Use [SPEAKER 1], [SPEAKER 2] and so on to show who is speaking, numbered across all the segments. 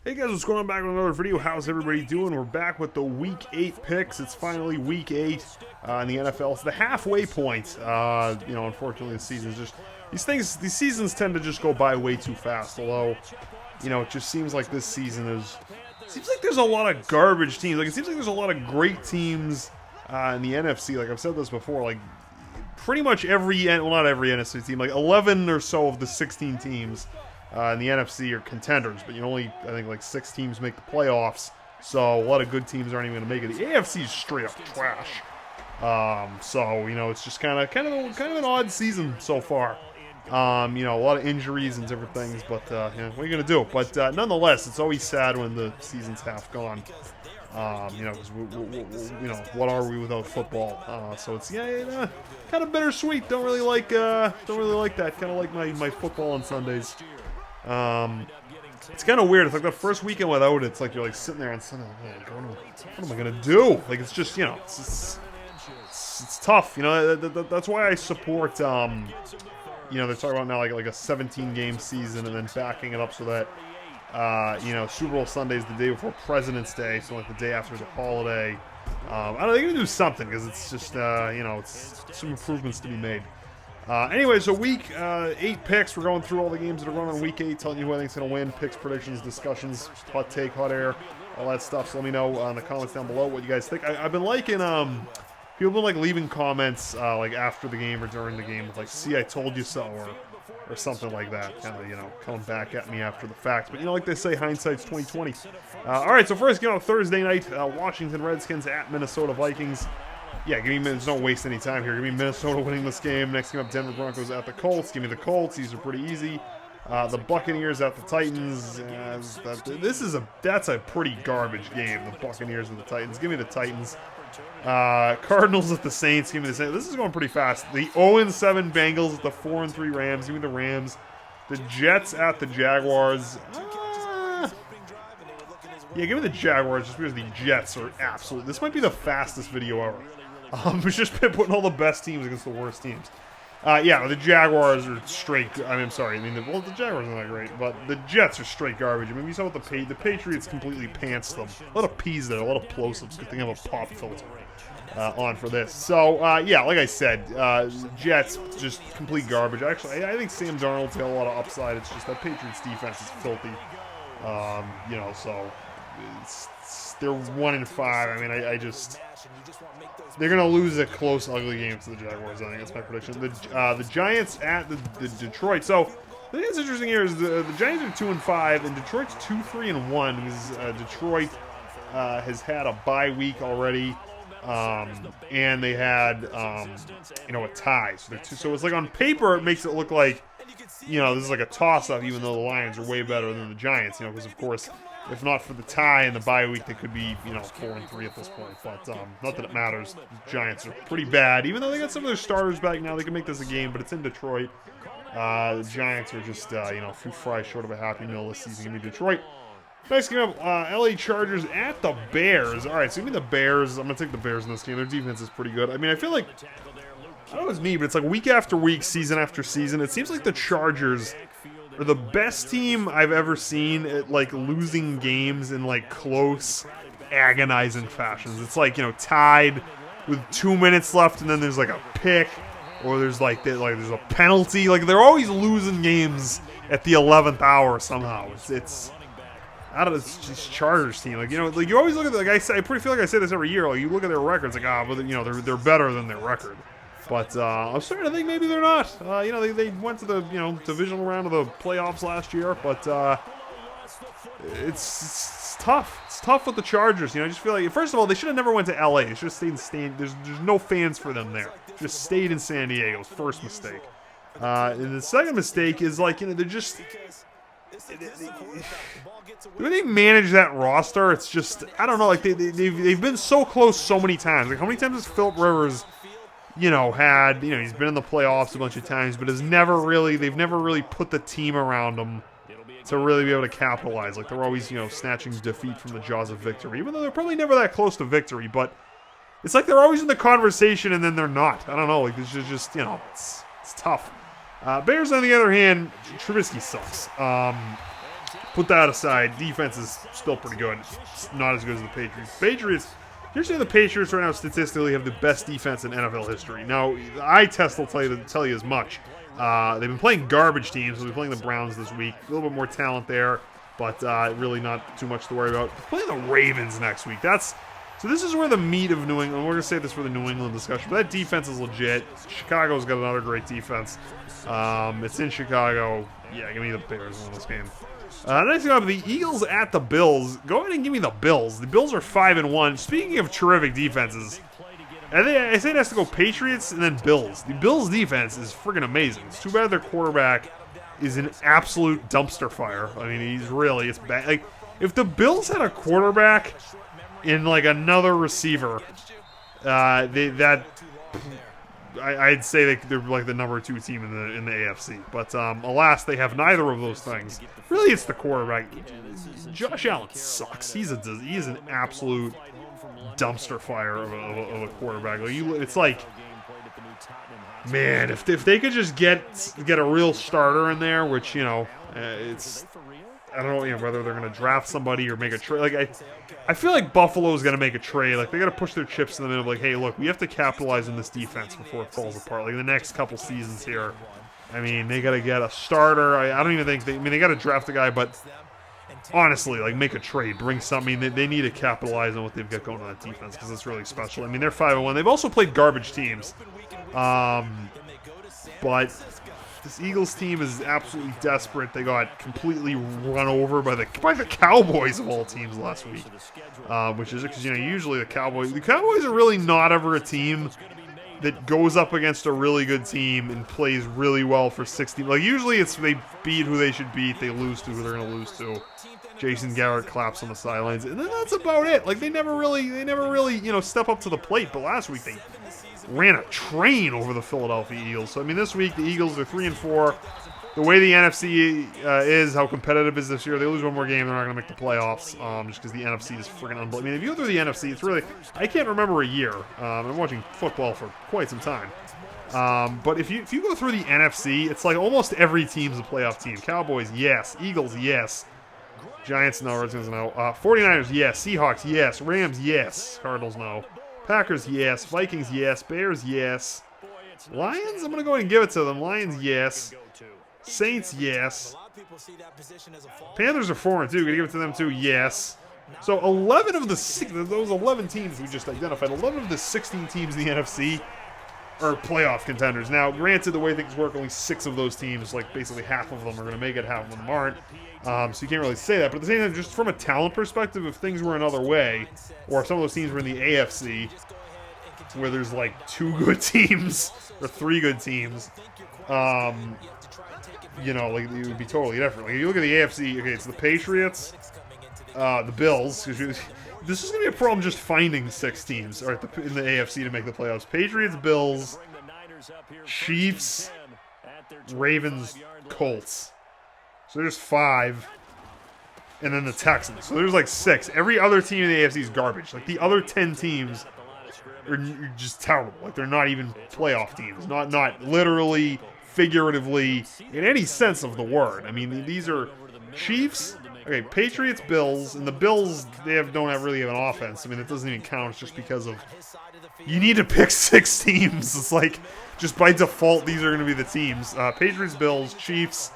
[SPEAKER 1] Hey guys, what's going on? Back with another video. How's everybody doing? We're back with the Week 8 picks. It's finally Week 8 in the NFL. It's the halfway point. Unfortunately, the season's just... These seasons tend to just go by way too fast. Although, it just seems like this season is... Seems like there's a lot of garbage teams. Like, it seems like there's a lot of great teams in the NFC. Like, I've said this before. Like, pretty much every... Well, not every NFC team. Like, 11 or so of the 16 teams... in the NFC are contenders, but only, I think, like 6 teams make the playoffs, so a lot of good teams aren't even going to make it. The AFC is straight up trash. It's just kind of an odd season so far. A lot of injuries and different things, but what are you going to do? But nonetheless, it's always sad when the season's half gone. Because what are we without football? So it's kind of bittersweet. Don't really like that. Kind of like my football on Sundays. It's kind of weird. It's like the first weekend without it. It's like you're like sitting there on Sunday. Like, what am I gonna do? Like it's just it's tough. That's why I support. They're talking about now like a 17-game season and then backing it up so that Super Bowl Sunday is the day before President's Day, so like the day after the holiday. I don't know, they're gonna do something because it's just it's some improvements to be made. Anyway, so Week 8 picks. We're going through all the games that are going on Week 8, telling you who I think's going to win, picks, predictions, discussions, hot take, hot air, all that stuff. So let me know in the comments down below what you guys think. I've been liking, people have been leaving comments like after the game or during the game with like, see, I told you so, or something like that. Kind of, coming back at me after the fact. But, like they say, hindsight's 20/20. All right, so first game on Thursday night, Washington Redskins at Minnesota Vikings. Yeah, there's no waste any time here. Give me Minnesota winning this game. Next game up, Denver Broncos at the Colts. Give me the Colts. These are pretty easy. The Buccaneers at the Titans. That's a pretty garbage game. The Buccaneers and the Titans. Give me the Titans. Cardinals at the Saints. Give me the Saints. This is going pretty fast. The 0-7 Bengals at the 4-3 Rams. Give me the Rams. The Jets at the Jaguars. Yeah, give me the Jaguars just because the Jets are absolute. This might be the fastest video ever. It's just been putting all the best teams against the worst teams. The Jaguars are straight. The Jaguars are not great, but the Jets are straight garbage. We saw what the Patriots completely pantsed them. A lot of P's there, a lot of plosives. Good thing I have a pop filter on for this. So, like I said, Jets just complete garbage. Actually, I think Sam Darnold's got a lot of upside. It's just that Patriots defense is filthy. They're 1-5. They're gonna lose a close, ugly game to the Jaguars. I think that's my prediction. The Giants at the Detroit. So I think that's interesting here is the Giants are 2-5 and Detroit's 2-3-1 because Detroit has had a bye week already, and they had a tie. So it's like on paper it makes it look like this is like a toss-up, even though the Lions are way better than the Giants. Because of course, if not for the tie and the bye week, they could be 4-3 at this point. But not that it matters. The Giants are pretty bad, even though they got some of their starters back now. They can make this a game, but it's in Detroit. The Giants are just a few fries short of a happy meal this season. Give me Detroit. Next game up, LA Chargers at the Bears. All right, so give me the Bears. I'm gonna take the Bears in this game. Their defense is pretty good. I feel like, I don't know if it's me, but it's like week after week, season after season. It seems like the Chargers are the best team I've ever seen at losing games in close, agonizing fashions. It's tied with 2 minutes left, and then there's a pick, or there's there's a penalty. They're always losing games at the 11th hour somehow. It's I don't know. It's just Chargers team. You always look at I pretty feel like I say this every year. You look at their records, they're better than their record. But I'm starting to think maybe they're not. They went to the divisional round of the playoffs last year, but it's tough. It's tough with the Chargers. I just feel like, first of all, they should have never went to LA. They should have stayed in There's no fans for them there. Just stayed in San Diego. First mistake. And the second mistake is they're just. The way they manage that roster, it's just, I don't know. They've been so close so many times. How many times has Phillip Rivers he's been in the playoffs a bunch of times, but they've never really put the team around him to really be able to capitalize. They're always, snatching defeat from the jaws of victory, even though they're probably never that close to victory, but it's like they're always in the conversation and then they're not. I don't know. It's just it's tough. Bears, on the other hand, Trubisky sucks. put that aside, defense is still pretty good. It's not as good as the Patriots. You're saying the Patriots right now statistically have the best defense in NFL history. Now, the eye test will tell you as much. They've been playing garbage teams. They'll be playing the Browns this week. A little bit more talent there, but really not too much to worry about. They're playing the Ravens next week. So this is where the meat of New England. We're going to save this for the New England discussion, but that defense is legit. Chicago's got another great defense. It's in Chicago. Yeah, give me the Bears in this game. Next up, the Eagles at the Bills. Go ahead and give me the Bills. The Bills are 5-1. Speaking of terrific defenses, I say it has to go Patriots and then Bills. The Bills' defense is friggin' amazing. It's too bad their quarterback is an absolute dumpster fire. I mean, it's bad. Like, if the Bills had a quarterback and like another receiver, I'd say they're like the number 2 team in the AFC. But alas, they have neither of those things. Really, it's the quarterback. Josh Allen sucks. He's an absolute dumpster fire of a quarterback. It's like, man, if they could just get a real starter in there, which it's. I don't know, whether they're going to draft somebody or make a trade. Like, I feel like Buffalo's going to make a trade. Like, they got to push their chips in the middle. Like, hey, look, we have to capitalize on this defense before it falls apart. Like, the next couple seasons here, I mean, they got to get a starter. I don't even think they got to draft a guy, but honestly, like, make a trade, bring something. They need to capitalize on what they've got going on that defense because it's really special. I mean, they're 5-1. They've also played garbage teams, but this Eagles team is absolutely desperate. They got completely run over by the Cowboys of all teams last week, which is because usually the Cowboys are really not ever a team that goes up against a really good team and plays really well for 60. Like, usually it's they beat who they should beat, they lose to who they're going to lose to. Jason Garrett claps on the sidelines, and then that's about it. Like, they never really step up to the plate. But last week they ran a train over the Philadelphia Eagles. So I mean, this week the Eagles are 3-4. The way the NFC is, how competitive it is this year, they lose one more game, they're not going to make the playoffs. Just because the NFC is freaking unbelievable. I mean, if you go through the NFC, it's really, I can't remember a year. I'm watching football for quite some time. But if you go through the NFC, it's like almost every team's a playoff team. Cowboys, yes. Eagles, yes. Giants, no. Redskins, no. 49ers, yes. Seahawks, yes. Rams, yes. Cardinals, no. Packers, yes. Vikings, yes. Bears, yes. Lions, I'm going to go ahead and give it to them. Lions, yes. Saints, yes. Panthers are 4-2. Going to give it to them, too. Yes. So 11 of those 11 teams we just identified, 11 of the 16 teams in the NFC are playoff contenders. Now, granted, the way things work, only 6 of those teams, like basically half of them are going to make it, half of them aren't. So you can't really say that. But at the same time, just from a talent perspective, if things were another way, or if some of those teams were in the AFC, where there's like 2 good teams or 3 good teams, like it would be totally different. Like, if you look at the AFC, okay, it's the Patriots, the Bills. This is going to be a problem just finding 6 teams in the AFC to make the playoffs. Patriots, Bills, Chiefs, Ravens, Colts. So there's 5. And then the Texans. So there's like 6. Every other team in the AFC is garbage. Like, the other 10 teams are just terrible. Like, they're not even playoff teams. Not literally, figuratively, in any sense of the word. I mean, these are Chiefs, okay, Patriots, Bills, and the Bills, don't really have an offense. I mean, it doesn't even count. It's just because of, you need to pick 6 teams. It's like, just by default, these are going to be the teams. Patriots, Bills, Chiefs,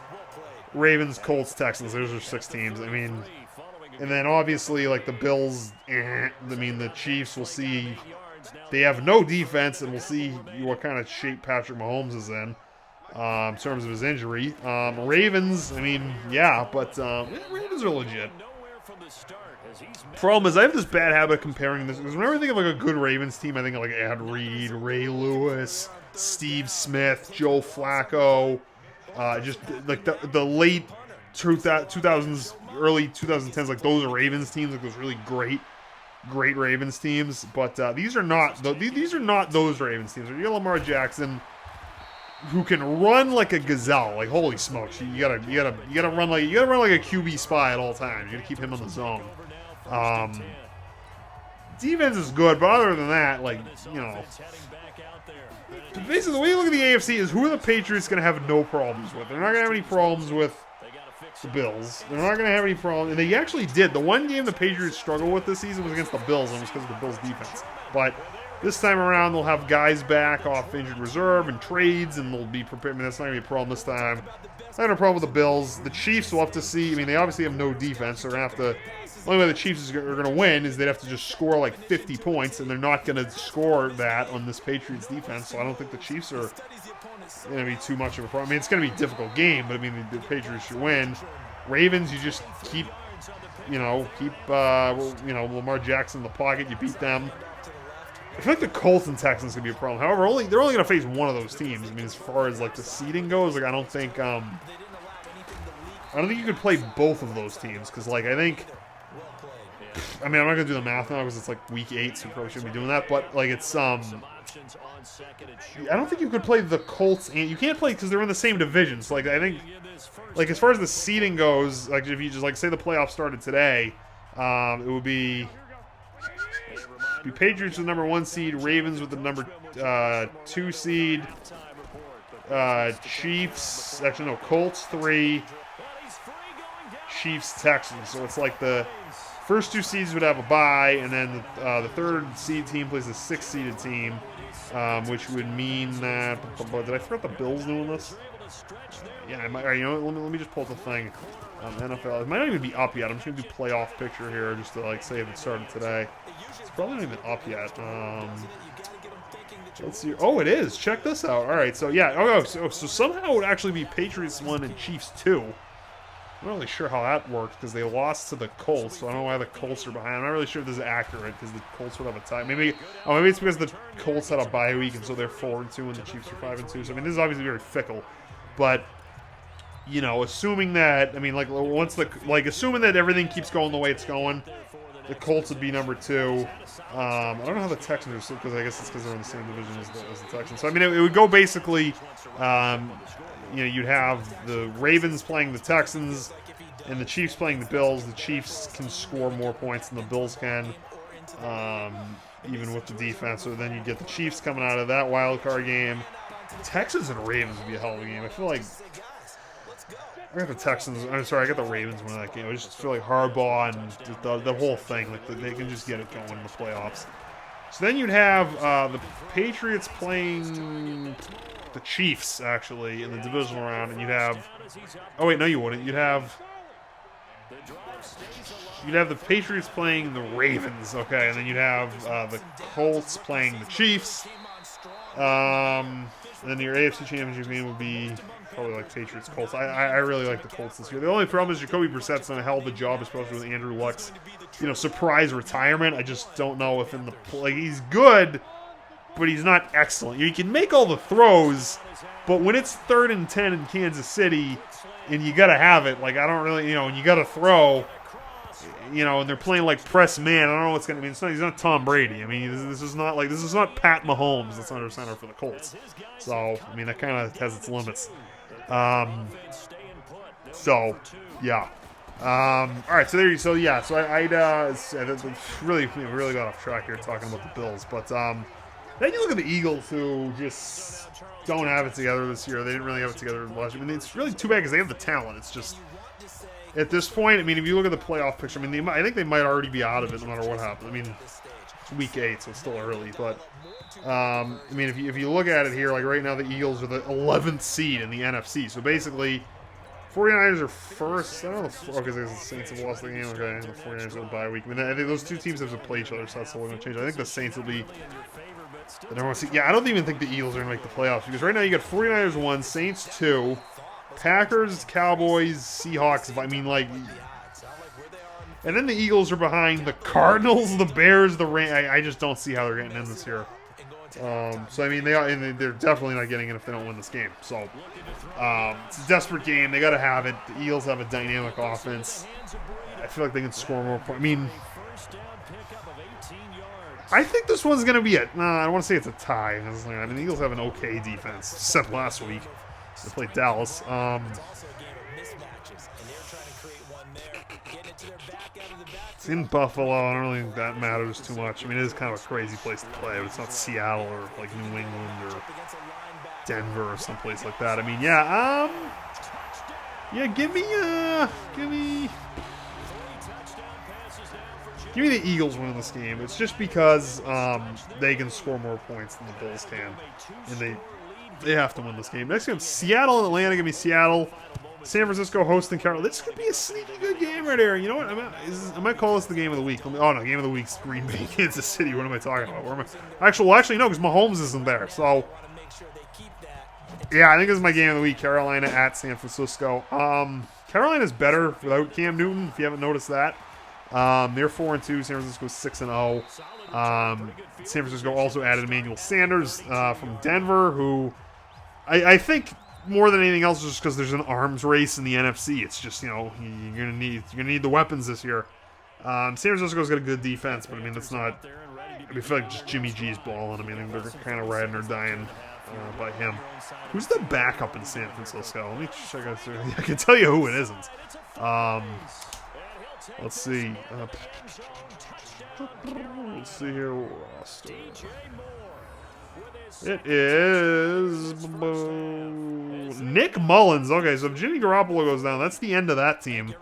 [SPEAKER 1] Ravens, Colts, Texans. Those are 6 teams. I mean, and then obviously, like, the Bills, I mean, the Chiefs, we'll see. They have no defense, and we'll see what kind of shape Patrick Mahomes is in terms of his injury. Ravens, I mean, yeah, but Ravens are legit. Problem is, I have this bad habit of comparing this, because whenever I think of like a good Ravens team, I think of like Ed Reed, Ray Lewis, Steve Smith, Joe Flacco, just like the late 2000s, early 2010s, like those Ravens teams, like those really great Ravens teams. But these are not those Ravens teams. You got Lamar Jackson, who can run like a gazelle. Like, holy smokes, you gotta run like a QB spy at all times. You gotta keep him on the zone. Defense is good, but other than that, like, basically the way you look at the AFC is, who are the Patriots gonna have no problems with? They're not gonna have any problems with the Bills. They're not going to have any problem. And they actually did. The one game the Patriots struggled with this season was against the Bills, and it was because of the Bills' defense. But this time around, they'll have guys back off injured reserve and trades, and they'll be prepared. I mean, that's not going to be a problem this time. Not going to problem with the Bills. The Chiefs will have to see. I mean, they obviously have no defense. So they're going to have to. The only way the Chiefs are going to win is they'd have to just score like 50 points, and they're not going to score that on this Patriots defense. So I don't think the Chiefs are going to be too much of a problem. I mean, it's going to be a difficult game, but I mean, the Patriots should win. Ravens, you just keep Lamar Jackson in the pocket. You beat them. I feel like the Colts and Texans could be a problem. However, they're only going to face one of those teams. I mean, as far as like the seeding goes, like I don't think you could play both of those teams because, like, I mean, I'm not gonna do the math now because it's like week 8, so we probably shouldn't be doing that. But like, it's I don't think you could play the Colts, and you can't play because they're in the same division. So like, I think, like, as far as the seeding goes, like if you just like say the playoffs started today, it would be Patriots with the number 1 seed, Ravens with the number 2 seed, Chiefs. Actually, no, Colts 3, Chiefs Texans. So it's like the first 2 seeds would have a bye, and then the 3rd seed team plays the 6th seeded team, which would mean that. Did I forget the Bills doing this? Yeah, I might. You know, let me just pull up the thing. NFL. It might not even be up yet. I'm just gonna do playoff picture here, just to like say if it started today. It's probably not even up yet. Let's see. Oh, it is. Check this out. All right. So yeah. Oh, so somehow it would actually be Patriots 1 and Chiefs 2. I'm not really sure how that worked because they lost to the Colts, so I don't know why the Colts are behind. I'm not really sure if this is accurate because the Colts would have a tie. Maybe it's because the Colts had a bye week and so they're 4-2 and the Chiefs are 5-2. So I mean, this is obviously very fickle, but you know, assuming that assuming that everything keeps going the way it's going, the Colts would be number 2. I don't know how the Texans are, because I guess it's because they're in the same division as the Texans. So I mean, it would go basically. You'd have the Ravens playing the Texans and the Chiefs playing the Bills. The Chiefs can score more points than the Bills can, even with the defense. So then you get the Chiefs coming out of that wild card game. Texans and Ravens would be a hell of a game. I feel like I got the Texans. I'm sorry, I got the Ravens winning that game. I just feel like Harbaugh and the whole thing, like they can just get it going in the playoffs. So then you'd have the Patriots playing the Chiefs, actually, in the divisional round, and you'd have. Oh wait, no, you wouldn't. You'd have the Patriots playing the Ravens, okay, and then you'd have the Colts playing the Chiefs. And then your AFC Championship game would be probably like Patriots Colts. I really like the Colts this year. The only problem is Jacoby Brissett's done a hell of a job, especially with Andrew Luck's, surprise retirement. I just don't know if he's good, but he's not excellent. He can make all the throws, but when it's 3rd and 10 in Kansas City, and you gotta have it, like I don't really, and you gotta throw, and they're playing like press man. I don't know what's gonna mean. He's not Tom Brady. I mean, this is not Pat Mahomes that's under center for the Colts. So I mean, that kind of has its limits. So yeah. All right. So there you. So yeah. So I'd really got off track here talking about the Bills, but then you look at the Eagles, who just don't have it together this year. They didn't really have it together last year. I mean, it's really too bad because they have the talent. It's just at this point. I mean, if you look at the playoff picture, I mean, I think they might already be out of it no matter what happens. I mean, it's week 8, so it's still early. But I mean, if you look at it here, like right now, the Eagles are the 11th seed in the NFC. So basically, 49ers are first. I don't know. Because the Saints have lost the game. Okay, the 49ers will bye week. I mean, I think those two teams have to play each other, so that's all going to change. I think the Saints will be the number 1 seed. Yeah, I don't even think the Eagles are going to make the playoffs because right now you got 49ers 1, Saints 2, Packers, Cowboys, Seahawks. I mean, like, and then the Eagles are behind the Cardinals, the Bears, the Rams. I just don't see how they're getting in this year. So I mean, they're definitely not getting in if they don't win this game. So it's a desperate game. They got to have it. The Eagles have a dynamic offense. I feel like they can score more points. I mean, I think this one's going to be I don't want to say it's a tie. I mean, the Eagles have an okay defense, except last week. They played Dallas. It's in Buffalo. I don't really think that matters too much. I mean, it is kind of a crazy place to play, but it's not Seattle or like New England or Denver or someplace like that. I mean, yeah. Yeah, give me the Eagles winning this game. It's just because they can score more points than the Bills can, and they have to win this game. Next game, Seattle and Atlanta. Give me Seattle. San Francisco hosting Carolina. This could be a sneaky good game right there. You know what? I might call this the game of the week. Oh no, game of the week's Green Bay, Kansas City. What am I talking about? Where am I? Actually, no, because Mahomes isn't there. So, yeah, I think this is my game of the week. Carolina at San Francisco. Carolina's better without Cam Newton. If you haven't noticed that, they're 4-2. San Francisco's 6-0. San Francisco also added Emmanuel Sanders from Denver, who I think, more than anything else, just because there's an arms race in the NFC. It's just, you're gonna need the weapons this year. San Francisco's got a good defense, but I mean that's not. I feel like just Jimmy G's balling. I mean they're kind of riding or dying by him. Who's the backup in San Francisco? Let me check out. I can tell you who it isn't. Let's see. Let's see here. Roster. It is Nick Mullins. Okay, so if Jimmy Garoppolo goes down, that's the end of that team.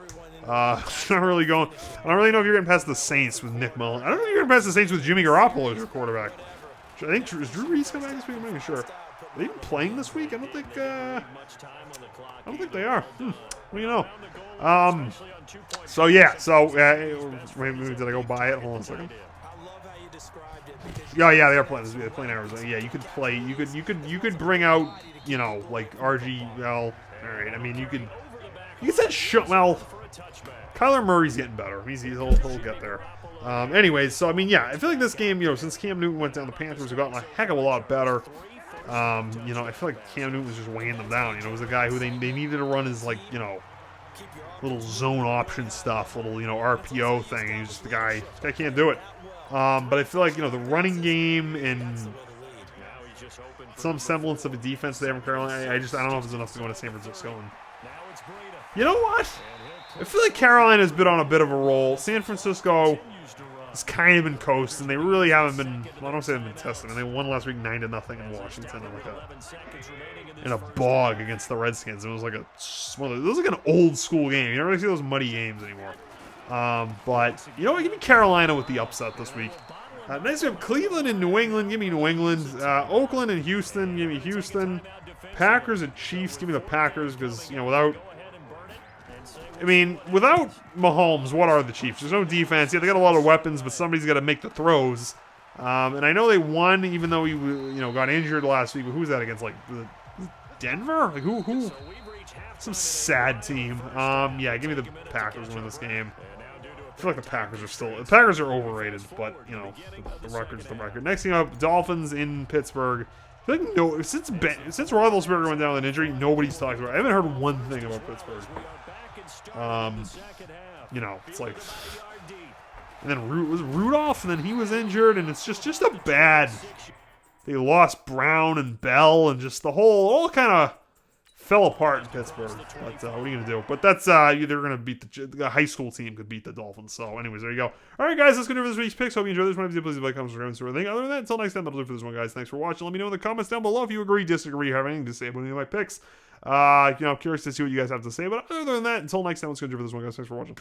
[SPEAKER 1] It's not really going. I don't really know if you're getting past the Saints with Nick Mullins. I don't know if you're getting past the Saints with Jimmy Garoppolo as your quarterback. I think is Drew Brees coming back this week? I'm not even sure. Are they even playing this week? I don't think they are. What do you know? So yeah. So maybe did I go buy it? Hold on a second. Oh yeah, they are playing. They're playing Arizona. Yeah, you could play. You could bring out, like RG. Well, all right. I mean, you could set well. Kyler Murray's getting better. He'll get there. Anyways, so I mean, yeah, I feel like this game, since Cam Newton went down, the Panthers have gotten a heck of a lot better. I feel like Cam Newton was just weighing them down. It was the guy who they needed to run his little zone option stuff, little RPO thing. He's just the guy. This guy can't do it. But I feel like, the running game and some semblance of a defense there from Carolina, I don't know if it's enough to go into San Francisco. And you know what? I feel like Carolina's been on a bit of a roll. San Francisco has kind of been coasting. They really haven't been, I don't say they've been tested. I mean, they won last week 9-0 in Washington in a bog against the Redskins. It was like it was like an old school game. You don't really see those muddy games anymore. But, give me Carolina with the upset this week. Next we have Cleveland and New England. Give me New England. Oakland and Houston. Give me Houston. Packers and Chiefs. Give me the Packers because, without Mahomes, what are the Chiefs? There's no defense. Yeah, they got a lot of weapons, but somebody's got to make the throws. And I know they won, even though he, got injured last week. But who's that against? Like, Denver? Like, who? Some sad team. Yeah, give me the Packers win this game. I feel like the Packers are overrated, but the record's the record. Next thing up, Dolphins in Pittsburgh. I feel like since Roethlisberger went down with an injury, nobody's talking about it. I haven't heard one thing about Pittsburgh. It's like, and then it was Rudolph, and then he was injured, and it's just a bad. They lost Brown and Bell, and just the all kind of fell apart in Pittsburgh. But what are you gonna do? But that's they're gonna beat the high school team could beat the Dolphins. So, anyways, there you go. All right, guys, that's gonna do for this week's picks. Hope you enjoyed this one. Please like, comment, subscribe, and sort of thing. Other than that, until next time, that'll do for this one, guys. Thanks for watching. Let me know in the comments down below if you agree, disagree, have anything to say about any of my picks. I'm curious to see what you guys have to say. But other than that, until next time, let's go do for this one, guys. Thanks for watching.